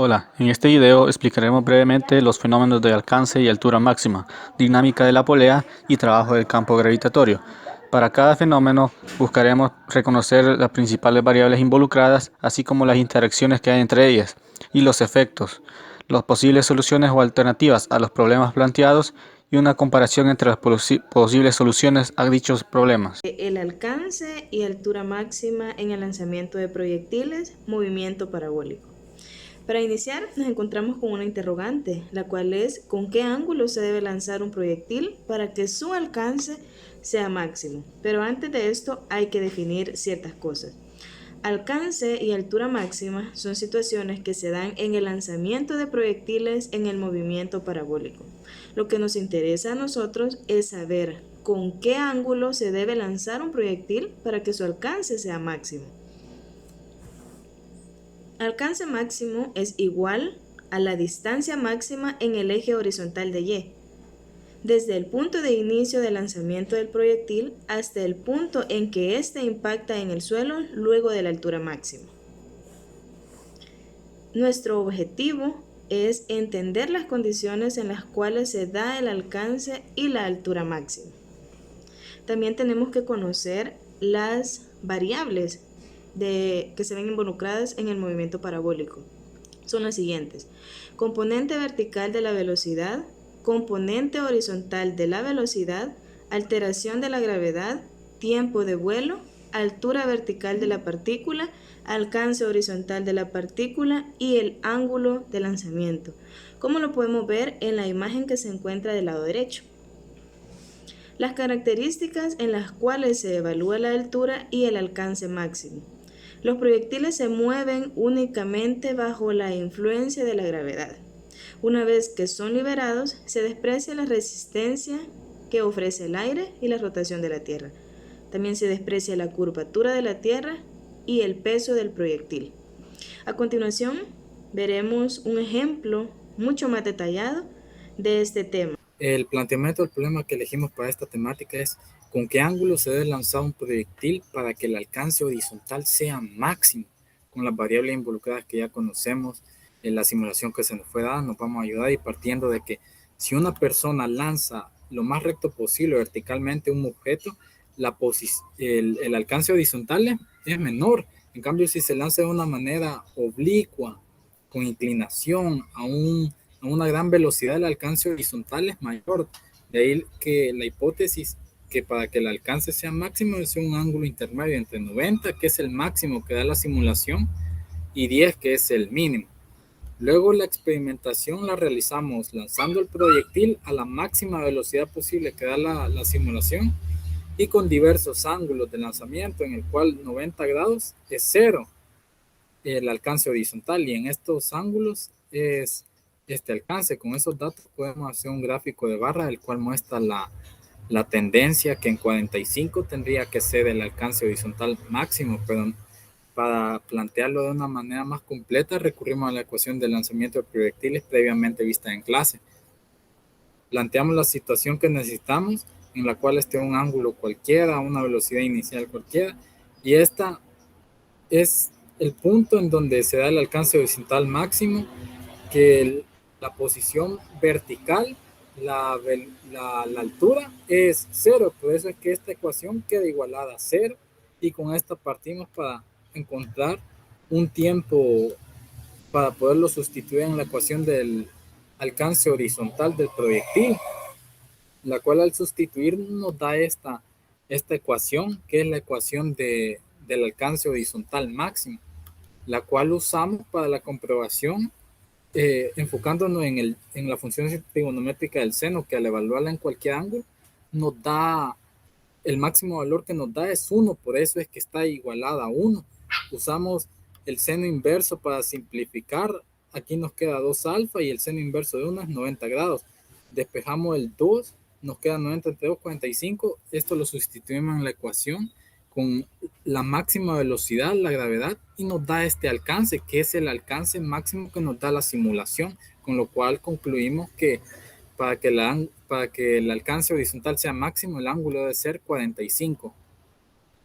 Hola, en este video explicaremos brevemente los fenómenos de alcance y altura máxima, dinámica de la polea y trabajo del campo gravitatorio. Para cada fenómeno buscaremos reconocer las principales variables involucradas, así como las interacciones que hay entre ellas, y los efectos, las posibles soluciones o alternativas a los problemas planteados y una comparación entre las posibles soluciones a dichos problemas. El alcance y altura máxima en el lanzamiento de proyectiles, movimiento parabólico. Para iniciar, nos encontramos con una interrogante, la cual es ¿con qué ángulo se debe lanzar un proyectil para que su alcance sea máximo? Pero antes de esto hay que definir ciertas cosas. Alcance y altura máxima son situaciones que se dan en el lanzamiento de proyectiles en el movimiento parabólico. Lo que nos interesa a nosotros es saber con qué ángulo se debe lanzar un proyectil para que su alcance sea máximo. Alcance máximo es igual a la distancia máxima en el eje horizontal de Y, desde el punto de inicio del lanzamiento del proyectil hasta el punto en que éste impacta en el suelo luego de la altura máxima. Nuestro objetivo es entender las condiciones en las cuales se da el alcance y la altura máxima. También tenemos que conocer las variables que se ven involucradas en el movimiento parabólico. Son las siguientes: componente vertical de la velocidad, componente horizontal de la velocidad, alteración de la gravedad, tiempo de vuelo, altura vertical de la partícula, alcance horizontal de la partícula y el ángulo de lanzamiento, como lo podemos ver en la imagen que se encuentra del lado derecho. Las características en las cuales se evalúa la altura y el alcance máximo. Los proyectiles se mueven únicamente bajo la influencia de la gravedad. Una vez que son liberados, se desprecia la resistencia que ofrece el aire y la rotación de la Tierra. También se desprecia la curvatura de la Tierra y el peso del proyectil. A continuación, veremos un ejemplo mucho más detallado de este tema. El planteamiento del problema que elegimos para esta temática es ¿con qué ángulo se debe lanzar un proyectil para que el alcance horizontal sea máximo? Con las variables involucradas que ya conocemos, en la simulación que se nos fue dada, nos vamos a ayudar, y partiendo de que si una persona lanza lo más recto posible verticalmente un objeto, el alcance horizontal es menor. En cambio, si se lanza de una manera oblicua, con inclinación, a una gran velocidad, el alcance horizontal es mayor. De ahí que la hipótesis que para que el alcance sea máximo es un ángulo intermedio entre 90, que es el máximo que da la simulación, y 10, que es el mínimo. Luego la experimentación la realizamos lanzando el proyectil a la máxima velocidad posible que da la simulación y con diversos ángulos de lanzamiento, en el cual 90 grados es cero el alcance horizontal, y en estos ángulos es este alcance. Con esos datos podemos hacer un gráfico de barra, el cual muestra la tendencia que en 45 tendría que ser el alcance horizontal máximo, pero para plantearlo de una manera más completa recurrimos a la ecuación de lanzamiento de proyectiles previamente vista en clase. Planteamos la situación que necesitamos, en la cual esté un ángulo cualquiera, una velocidad inicial cualquiera, y esta es el punto en donde se da el alcance horizontal máximo, que la posición vertical, la altura es cero. Por eso es que esta ecuación queda igualada a cero, y con esta partimos para encontrar un tiempo para poderlo sustituir en la ecuación del alcance horizontal del proyectil, la cual al sustituir nos da esta ecuación, que es la ecuación del alcance horizontal máximo, la cual usamos para la comprobación, enfocándonos en la función trigonométrica del seno, que al evaluarla en cualquier ángulo nos da el máximo valor que nos da es 1, por eso es que está igualada a 1. Usamos el seno inverso para simplificar, aquí nos queda 2 alfa y el seno inverso de 1 es 90 grados. Despejamos el 2, nos queda 90 entre 2, 45. Esto lo sustituimos en la ecuación con la máxima velocidad, la gravedad, y nos da este alcance, que es el alcance máximo que nos da la simulación, con lo cual concluimos que para que el alcance horizontal sea máximo, el ángulo debe ser 45.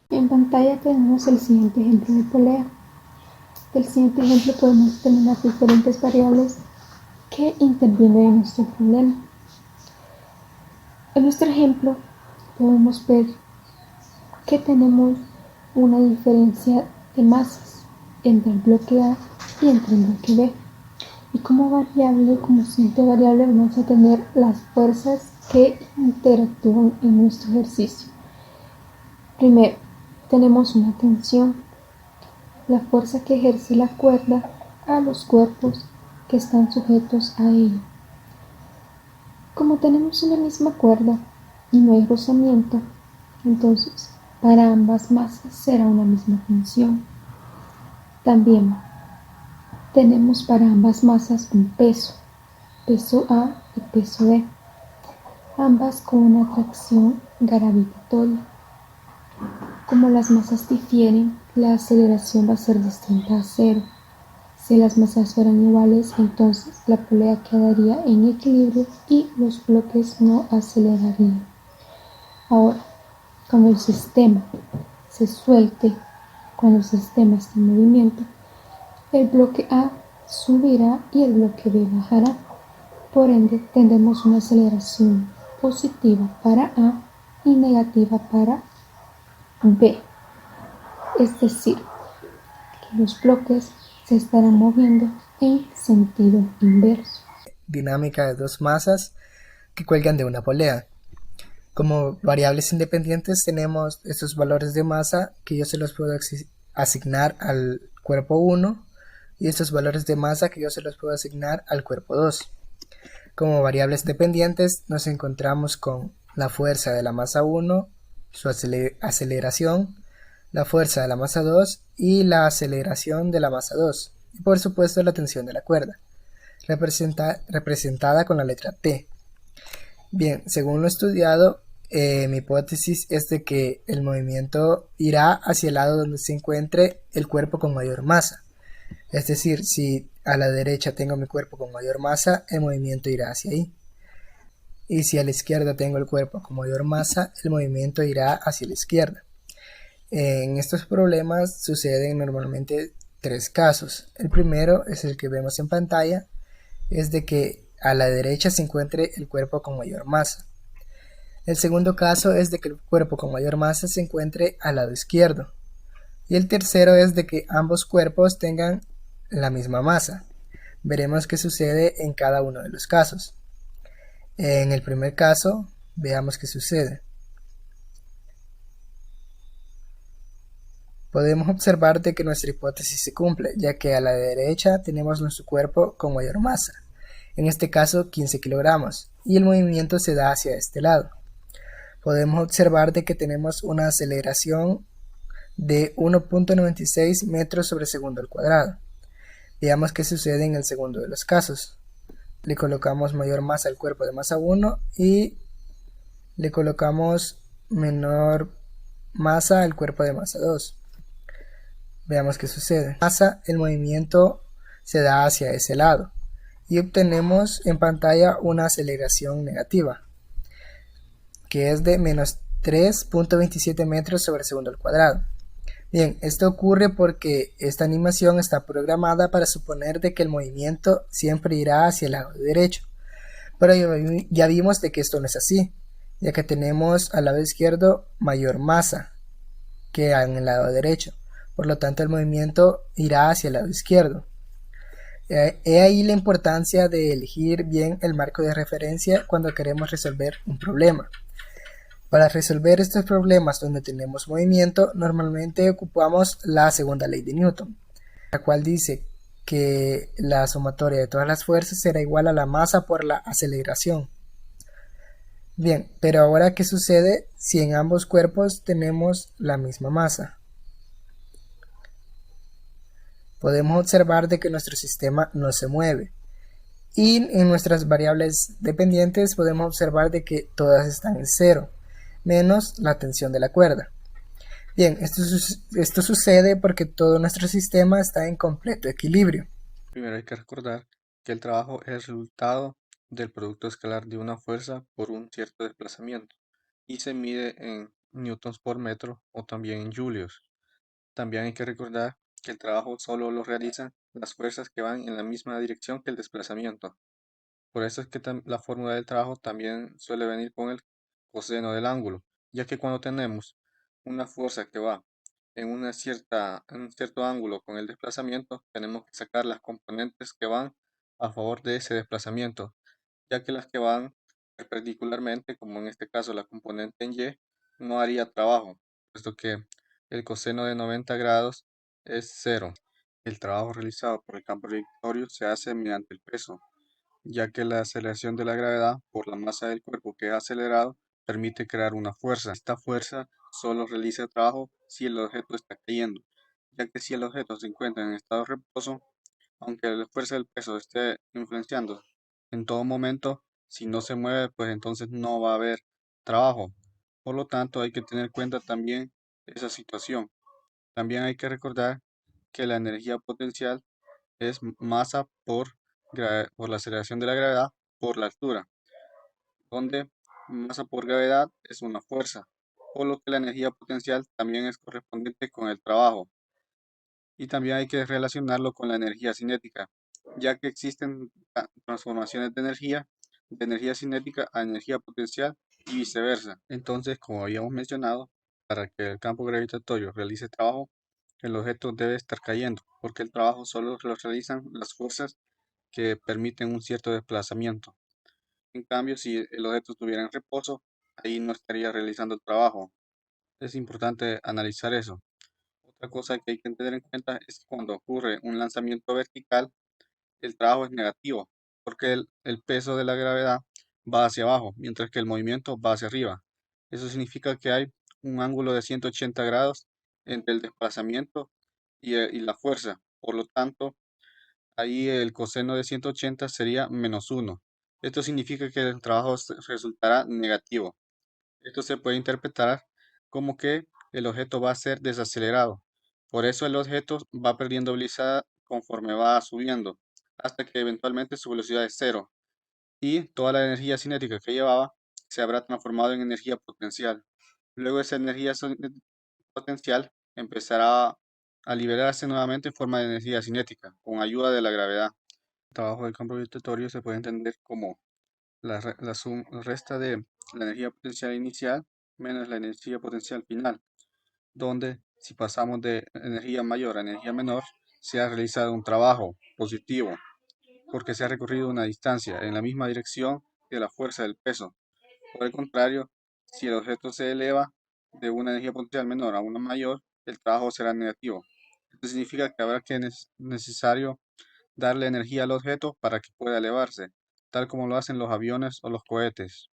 En pantalla tenemos el siguiente ejemplo de polea. Del siguiente ejemplo podemos tener las diferentes variables que intervienen en nuestro problema. En nuestro ejemplo podemos ver que tenemos una diferencia de masas entre el bloque A y entre el bloque B. Y como variable, como siguiente variable, vamos a tener las fuerzas que interactúan en nuestro ejercicio. Primero, tenemos una tensión, la fuerza que ejerce la cuerda a los cuerpos que están sujetos a ella. Como tenemos una misma cuerda y no hay rozamiento, entonces para ambas masas será una misma tensión. También tenemos para ambas masas un peso, peso A y peso B, ambas con una atracción gravitatoria. Como las masas difieren, la aceleración va a ser distinta a cero. Si las masas fueran iguales, entonces la polea quedaría en equilibrio y los bloques no acelerarían. Ahora, cuando el sistema se suelte, cuando el sistema esté en movimiento, el bloque A subirá y el bloque B bajará. Por ende, tendremos una aceleración positiva para A y negativa para B. Es decir, que los bloques se estarán moviendo en sentido inverso. Dinámica de dos masas que cuelgan de una polea. Como variables independientes tenemos estos valores de masa que yo se los puedo asignar al cuerpo 1 y estos valores de masa que yo se los puedo asignar al cuerpo 2. Como variables dependientes nos encontramos con la fuerza de la masa 1, su aceleración, la fuerza de la masa 2 y la aceleración de la masa 2, y por supuesto la tensión de la cuerda, representada con la letra T. Bien, según lo estudiado, mi hipótesis es de que el movimiento irá hacia el lado donde se encuentre el cuerpo con mayor masa. Es decir, si a la derecha tengo mi cuerpo con mayor masa, el movimiento irá hacia ahí. Y si a la izquierda tengo el cuerpo con mayor masa, el movimiento irá hacia la izquierda. En estos problemas suceden normalmente tres casos. El primero es el que vemos en pantalla, es de que a la derecha se encuentre el cuerpo con mayor masa. El segundo caso es de que el cuerpo con mayor masa se encuentre al lado izquierdo. Y el tercero es de que ambos cuerpos tengan la misma masa. Veremos qué sucede en cada uno de los casos. En el primer caso, veamos qué sucede. Podemos observar de que nuestra hipótesis se cumple, ya que a la derecha tenemos nuestro cuerpo con mayor masa, en este caso 15 kilogramos, y el movimiento se da hacia este lado. Podemos observar de que tenemos una aceleración de 1.96 metros sobre segundo al cuadrado. Veamos qué sucede en el segundo de los casos. Le colocamos mayor masa al cuerpo de masa 1 y le colocamos menor masa al cuerpo de masa 2. Veamos qué sucede. Masa, el movimiento se da hacia ese lado y obtenemos en pantalla una aceleración negativa, que es de menos 3.27 metros sobre segundo al cuadrado. Bien, esto ocurre porque esta animación está programada para suponer de que el movimiento siempre irá hacia el lado derecho. Pero ya vimos de que esto no es así, ya que tenemos al lado izquierdo mayor masa que en el lado derecho. Por lo tanto, el movimiento irá hacia el lado izquierdo. He ahí la importancia de elegir bien el marco de referencia cuando queremos resolver un problema. Para resolver estos problemas donde tenemos movimiento, normalmente ocupamos la segunda ley de Newton, la cual dice que la sumatoria de todas las fuerzas será igual a la masa por la aceleración. Bien, pero ahora ¿qué sucede si en ambos cuerpos tenemos la misma masa? Podemos observar de que nuestro sistema no se mueve. Y en nuestras variables dependientes podemos observar de que todas están en cero, menos la tensión de la cuerda. Bien, esto sucede porque todo nuestro sistema está en completo equilibrio. Primero hay que recordar que el trabajo es el resultado del producto escalar de una fuerza por un cierto desplazamiento y se mide en newtons por metro o también en julios. También hay que recordar que el trabajo solo lo realizan las fuerzas que van en la misma dirección que el desplazamiento. Por eso es que la fórmula del trabajo también suele venir con el coseno del ángulo, ya que cuando tenemos una fuerza que va en un cierto ángulo con el desplazamiento, tenemos que sacar las componentes que van a favor de ese desplazamiento, ya que las que van perpendicularmente, como en este caso la componente en Y, no haría trabajo, puesto que el coseno de 90 grados es cero. El trabajo realizado por el campo gravitatorio se hace mediante el peso, ya que la aceleración de la gravedad por la masa del cuerpo que es acelerado permite crear una fuerza. Esta fuerza solo realiza trabajo si el objeto está cayendo, ya que si el objeto se encuentra en estado de reposo, aunque la fuerza del peso esté influenciando en todo momento, si no se mueve, pues entonces no va a haber trabajo. Por lo tanto, hay que tener en cuenta también esa situación. También hay que recordar que la energía potencial es masa por la aceleración de la gravedad por la altura, donde masa por gravedad es una fuerza, por lo que la energía potencial también es correspondiente con el trabajo. Y también hay que relacionarlo con la energía cinética, ya que existen transformaciones de energía cinética a energía potencial y viceversa. Entonces, como habíamos mencionado, para que el campo gravitatorio realice trabajo, el objeto debe estar cayendo, porque el trabajo solo lo realizan las fuerzas que permiten un cierto desplazamiento. En cambio, si el objeto estuviera en reposo, ahí no estaría realizando el trabajo. Es importante analizar eso. Otra cosa que hay que tener en cuenta es que cuando ocurre un lanzamiento vertical, el trabajo es negativo, porque el peso de la gravedad va hacia abajo, mientras que el movimiento va hacia arriba. Eso significa que hay un ángulo de 180 grados entre el desplazamiento y la fuerza. Por lo tanto, ahí el coseno de 180 sería -1. Esto significa que el trabajo resultará negativo. Esto se puede interpretar como que el objeto va a ser desacelerado. Por eso el objeto va perdiendo velocidad conforme va subiendo, hasta que eventualmente su velocidad es cero. Y toda la energía cinética que llevaba se habrá transformado en energía potencial. Luego esa energía potencial empezará a liberarse nuevamente en forma de energía cinética, con ayuda de la gravedad. El trabajo del campo gravitatorio se puede entender como la resta de la energía potencial inicial menos la energía potencial final, donde si pasamos de energía mayor a energía menor, se ha realizado un trabajo positivo, porque se ha recorrido una distancia en la misma dirección que la fuerza del peso. Por el contrario, si el objeto se eleva de una energía potencial menor a una mayor, el trabajo será negativo. Esto significa que habrá que necesario darle energía al objeto para que pueda elevarse, tal como lo hacen los aviones o los cohetes.